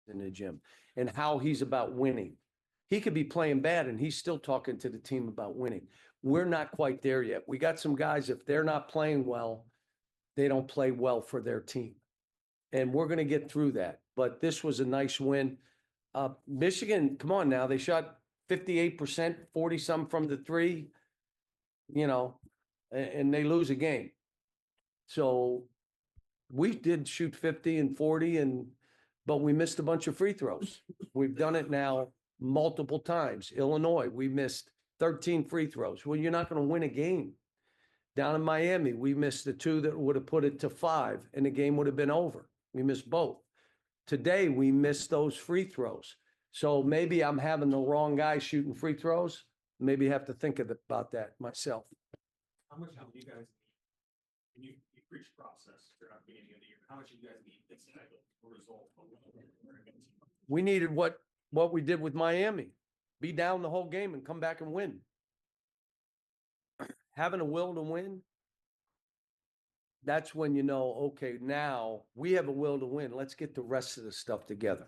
in the gym and how he's about winning. He could be playing bad and he's still talking to the team about winning. We're not quite there yet. We got some guys, if they're not playing well, they don't play well for their team. And we're going to get through that. But this was a nice win. Michigan, come on now, they shot 58%, 40-some from the three, and they lose a game. So we did shoot 50 and 40, but we missed a bunch of free throws. We've done it now multiple times. Illinois, we missed 13 free throws. Well, you're not going to win a game. Down in Miami, we missed the 2 that would have put it to 5, and the game would have been over. We missed both. Today, we missed those free throws. So maybe I'm having the wrong guy shooting free throws. Maybe have to think about that myself. How much help do you guys need? When you preach process throughout the beginning of the year, how much do you guys need this type of result? We needed what we did with Miami. Be down the whole game and come back and win. Having a will to win, that's when you know, okay, now we have a will to win. Let's get the rest of the stuff together.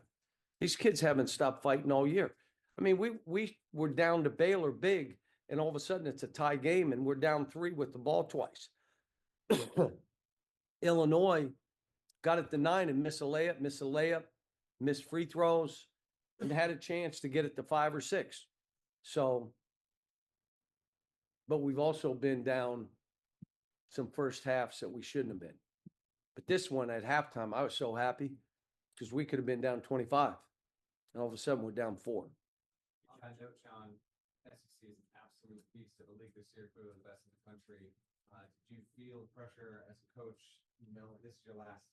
These kids haven't stopped fighting all year. I mean, we were down to Baylor big, and all of a sudden it's a tie game, and we're down 3 with the ball twice. Illinois got it to 9 and missed a layup, missed free throws, and had a chance to get it to 5 or 6. So, but we've also been down some first halves that we shouldn't have been. But this one at halftime, I was so happy because we could have been down 25. And all of a sudden, we're down 4. I know, John, SEC is an absolute beast of a league this year, clearly the best in the country. Did you feel pressure as a coach? You know, this is your last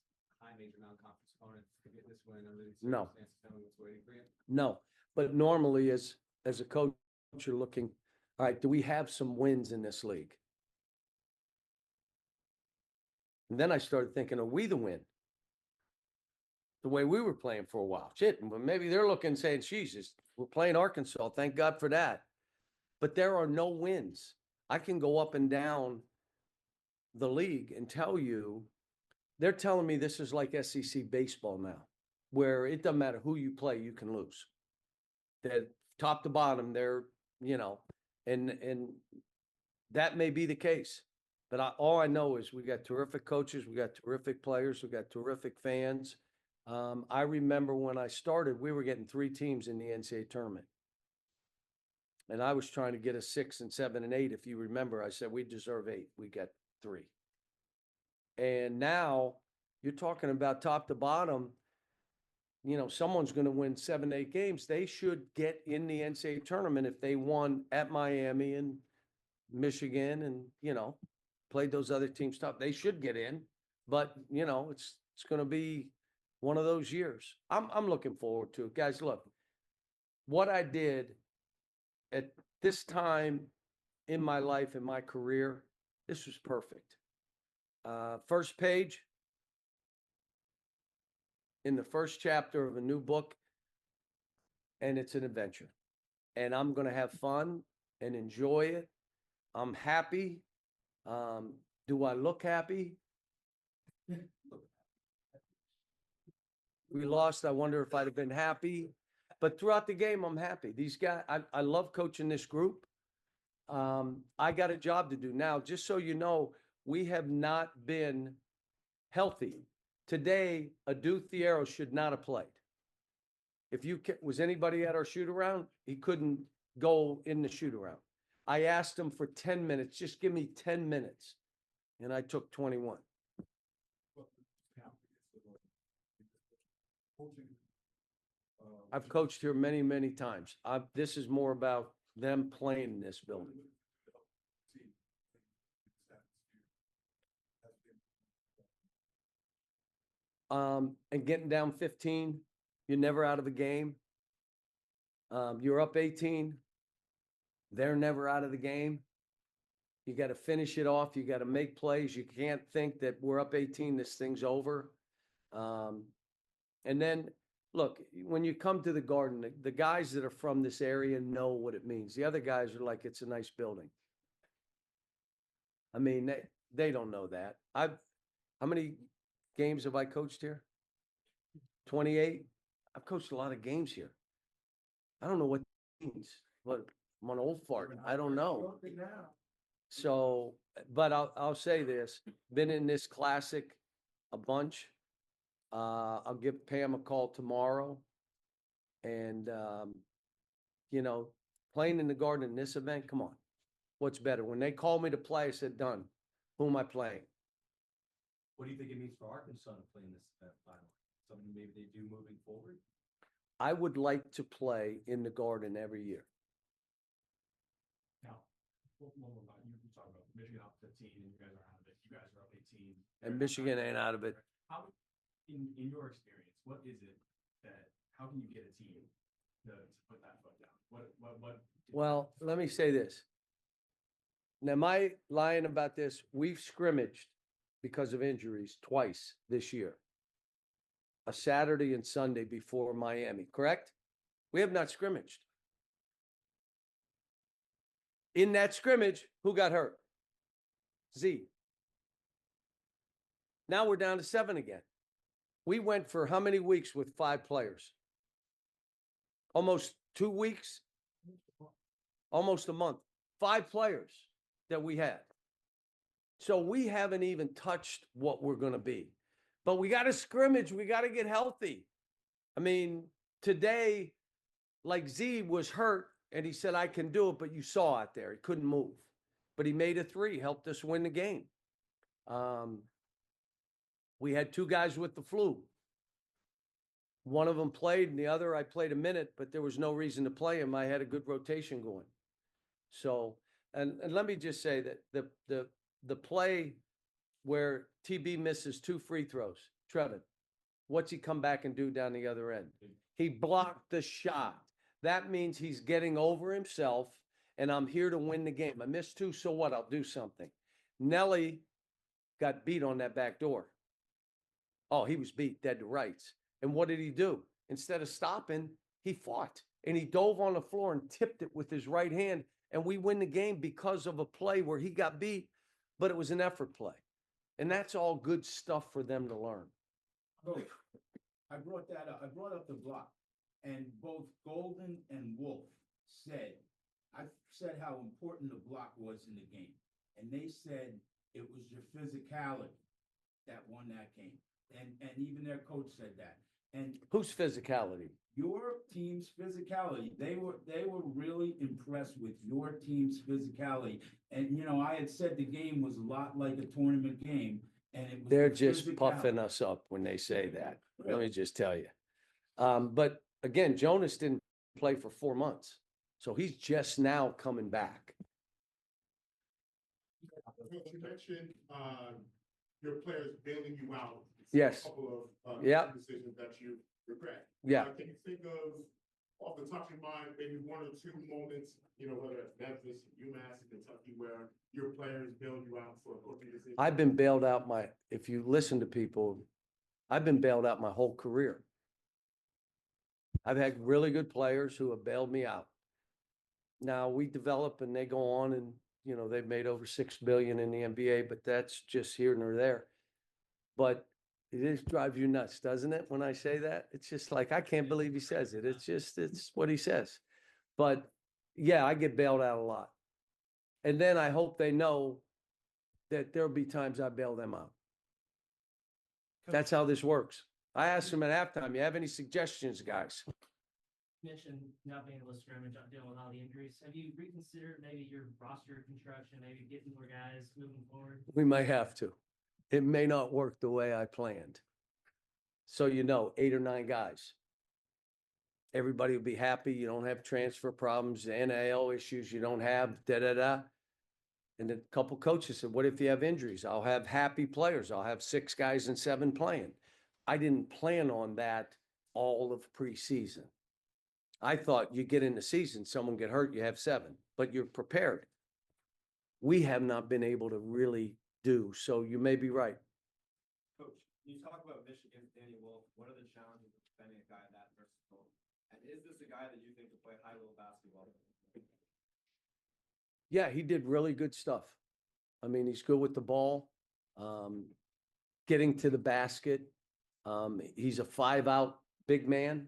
high major non-conference opponent to get this win under these circumstances, knowing what's waiting for you? No, but normally as a coach, you're looking, all right, do we have some wins in this league? And then I started thinking, are we the win? The way we were playing for a while. Shit, maybe they're looking saying, Jesus, we're playing Arkansas. Thank God for that. But there are no wins. I can go up and down the league and tell you, they're telling me this is like SEC baseball now, where it doesn't matter who you play, you can lose. That top to bottom, they're, and that may be the case. But all I know is we got terrific coaches, we got terrific players, we got terrific fans. I remember when I started, we were getting 3 teams in the NCAA tournament. And I was trying to get a 6 and 7 and 8. If you remember, I said, we deserve 8. We got 3. And now you're talking about top to bottom, someone's going to win 7, 8 games. They should get in the NCAA tournament if they won at Miami and Michigan and, played those other teams tough. They should get in, but it's going to be one of those years. I'm looking forward to it. Guys, look, what I did at this time in my life, in my career, this was perfect. First page in the first chapter of a new book, and it's an adventure. And I'm going to have fun and enjoy it. I'm happy. Do I look happy? We lost. I wonder if I'd have been happy. But throughout the game, I'm happy. These guys, I love coaching this group. I got a job to do now. Just so you know, we have not been healthy. Today, Adu Thiero should not have played. Was anybody at our shoot-around? He couldn't go in the shoot-around. I asked him for 10 minutes. Just give me 10 minutes. And I took 21. I've coached here many, many times. This is more about them playing in this building. And getting down 15, you're never out of the game. You're up 18. They're never out of the game. You got to finish it off. You got to make plays. You can't think that we're up 18, this thing's over. And then, look, when you come to the Garden, the guys that are from this area know what it means. The other guys are like, it's a nice building. I mean, they don't know that. How many games have I coached here? 28. I've coached a lot of games here. I don't know what it means, but I'm an old fart. I don't know. So, but I'll say this, been in this classic a bunch. I'll give Pam a call tomorrow. And, you know, playing in the Garden in this event, come on. What's better? When they called me to play, I said, done. Who am I playing? What do you think it means for Arkansas to play in this final? Something maybe they do moving forward? I would like to play in the Garden every year. Now, one more about you talk about Michigan up 15 and you guys are out of it. You guys are up 18. And Michigan ain't out of it. How, in your experience, what is it that, how can you get a team to put that foot down? What? Well, let me say this. Now, am I lying about this? We've scrimmaged because of injuries twice this year. A Saturday and Sunday before Miami, correct? We have not scrimmaged. In that scrimmage, who got hurt? Z. Now we're down to 7 again. We went for how many weeks with 5 players? Almost 2 weeks? Almost a month. 5 players that we had. So we haven't even touched what we're going to be. But we got to scrimmage. We got to get healthy. I mean, today, like Z was hurt and he said, I can do it, but you saw it there. He couldn't move. But he made a 3, helped us win the game. We had 2 guys with the flu. One of them played and the other, I played a minute, but there was no reason to play him. I had a good rotation going. So, and let me just say that the play where TB misses 2 free throws, Trevin, what's he come back and do down the other end? He blocked the shot. That means he's getting over himself, and I'm here to win the game. I missed 2, so what? I'll do something. Nelly got beat on that back door. Oh, he was beat dead to rights. And what did he do? Instead of stopping, he fought. And he dove on the floor and tipped it with his right hand. And we win the game because of a play where he got beat, but it was an effort play. And that's all good stuff for them to learn. Coach, I brought that up. I brought up the block. And both Golden and Wolf said, I said how important the block was in the game. And they said it was your physicality that won that game. And even their coach said that. And Whose physicality? your team's physicality, they were really impressed with your team's physicality. And, you know, I had said the game was a lot like a tournament game. And it was They're the just puffing physicality. us up when they say that. Let Really? me just tell you. But again, Jonas didn't play for 4 months. So he's just now coming back. Coach, you mentioned your players bailing you out. Yes. A couple of Yep. decisions that you regret. Yeah. Can you think of, off the top of your mind, maybe 1 or 2 moments, you know, whether it's Memphis, UMass, Kentucky, where your players bailed you out for a coaching decision? I've been bailed out if you listen to people, I've been bailed out my whole career. I've had really good players who have bailed me out. Now we develop and they go on and, you know, they've made over $6 billion in the NBA, but that's just here nor there. But it just drives you nuts, doesn't it? When I say that, it's just like, I can't believe he says it. It's what he says. But yeah, I get bailed out a lot. And then I hope they know that there'll be times I bail them out. That's how this works. I asked them at halftime, you have any suggestions, guys? Mentioned not being able to scrimmage, not dealing with all the injuries. Have you reconsidered maybe your roster construction, maybe getting more guys moving forward? We may have to. It may not work the way I planned. So, you know, 8 or 9 guys. Everybody will be happy. You don't have transfer problems, NIL issues you don't have, da-da-da. And a couple coaches said, what if you have injuries? I'll have happy players. I'll have 6 guys and 7 playing. I didn't plan on that all of preseason. I thought you get in the season, someone get hurt, you have 7, but you're prepared. We have not been able to really do, so you may be right. Coach, you talk about Michigan's Danny Wolf. What are the challenges of defending a guy that versatile? And is this a guy that you think will play high-level basketball? Yeah, he did really good stuff. I mean, he's good with the ball, getting to the basket. He's a 5-out big man.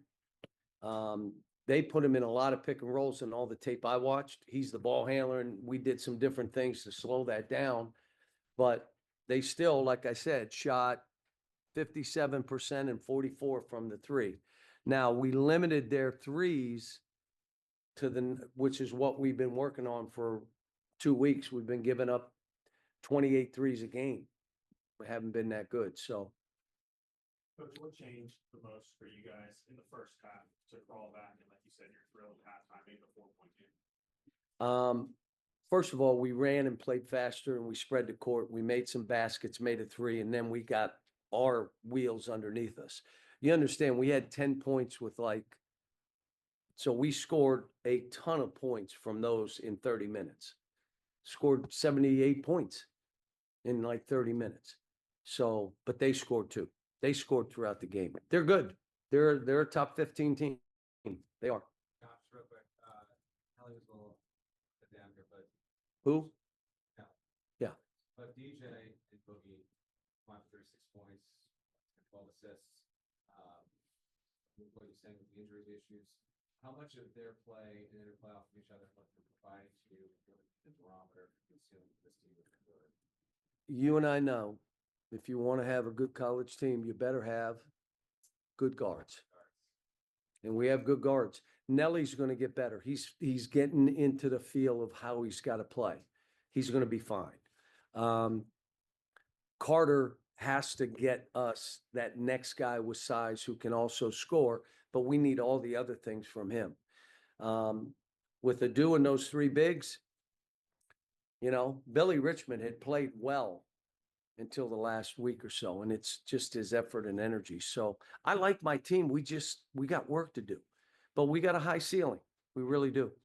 They put him in a lot of pick and rolls in all the tape I watched. He's the ball handler, and we did some different things to slow that down. But they still, like I said, shot 57% and 44 from the three. Now, we limited their threes to which is what we've been working on for 2 weeks. We've been giving up 28 threes a game. We haven't been that good, so. Coach, what changed the most for you guys in the first half to crawl back? And like you said, you're thrilled at halftime, made the 4-point game. First of all, we ran and played faster and we spread the court. We made some baskets, made a three, and then we got our wheels underneath us. You understand, we had 10 points with so we scored a ton of points from those in 30 minutes. Scored 78 points in like 30 minutes. So, but they scored too. They scored throughout the game. They're good. They're a top 15 team. They are. Josh, real quick, Kelly was a little bit down here, but Who? But DJ and Boogie combined for 36 points, 12 assists. What you're saying with the injury issues, how much of their play and interplay off of each other what they're providing to you the barometer for this team? You and I know, if you want to have a good college team, you better have good guards. And we have good guards. Nelly's going to get better. He's getting into the feel of how he's got to play. He's going to be fine. Carter has to get us that next guy with size who can also score, but we need all the other things from him. With Adu and those three bigs, Billy Richmond had played well until the last week or so, and it's just his effort and energy. So I like my team. We got work to do, but we got a high ceiling. We really do.